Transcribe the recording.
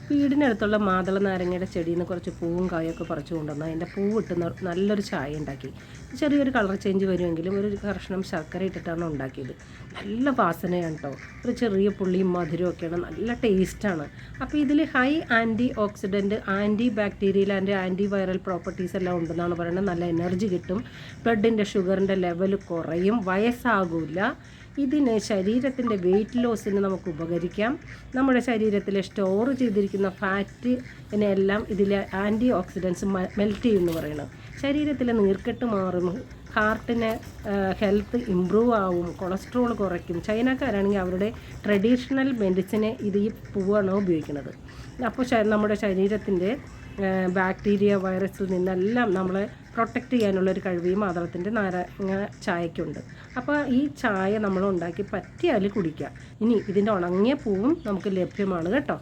വീടിനടുത്തുള്ള മാതള നാരങ്ങയുടെ ചെടിയിൽ നിന്ന് കുറച്ച് പൂവും കായൊക്കെ പറിച്ചു കൊണ്ടുവന്ന് അതിൻ്റെ പൂവിട്ട് നല്ലൊരു ചായ ഉണ്ടാക്കി. ചെറിയൊരു കളർ ചേഞ്ച് വരുമെങ്കിലും ഒരു കഷ്ണം ശർക്കര ഇട്ടിട്ടാണ് ഉണ്ടാക്കിയത്. നല്ല വാസനയാണ് കേട്ടോ. ഒരു ചെറിയ പുള്ളിയും മധുരവും ഒക്കെയാണ്, നല്ല ടേസ്റ്റാണ്. അപ്പോൾ ഇതിൽ high antioxidant, antibacterial and antiviral properties എല്ലാം ഉണ്ടെന്നാണ് പറയുന്നത്. നല്ല എനർജി കിട്ടും, ബ്ലഡിൻ്റെ ഷുഗറിൻ്റെ ലെവൽ കുറയും, വയസ്സാകില്ല. ഇതിന് ശരീരത്തിൻ്റെ വെയിറ്റ് ലോസിന് നമുക്ക് ഉപകരിക്കാം. നമ്മുടെ ശരീരത്തിൽ സ്റ്റോർ ചെയ്തിരിക്കുന്ന ഫാറ്റിനെല്ലാം ഇതിൽ ആൻറ്റി ഓക്സിഡൻസ് മെൽറ്റ് ചെയ്യുമെന്ന് പറയുന്നത്. ശരീരത്തിലെ നീർക്കെട്ട് മാറും, ഹാർട്ടിന് ഹെൽത്ത് ഇമ്പ്രൂവ് ആവും, കൊളസ്ട്രോൾ കുറയ്ക്കും. ചൈനക്കാരാണെങ്കിൽ അവരുടെ ട്രഡീഷണൽ മെഡിസിനെ ഇത് ഈ പൂവാണ് ഉപയോഗിക്കുന്നത്. അപ്പോൾ നമ്മുടെ ശരീരത്തിൻ്റെ ബാക്ടീരിയ വൈറസിൽ നിന്നെല്ലാം നമ്മളെ പ്രൊട്ടക്റ്റ് ചെയ്യാനുള്ളൊരു കഴിവ് ഈ മാതളത്തിൻ്റെ നാരങ്ങ ചായക്കുണ്ട്. അപ്പോൾ ഈ ചായ നമ്മൾ ഉണ്ടാക്കി പറ്റിയാൽ കുടിക്കുക. ഇനി ഇതിൻ്റെ ഉണങ്ങിയ പൂവും നമുക്ക് ലഭ്യമാണ് കേട്ടോ.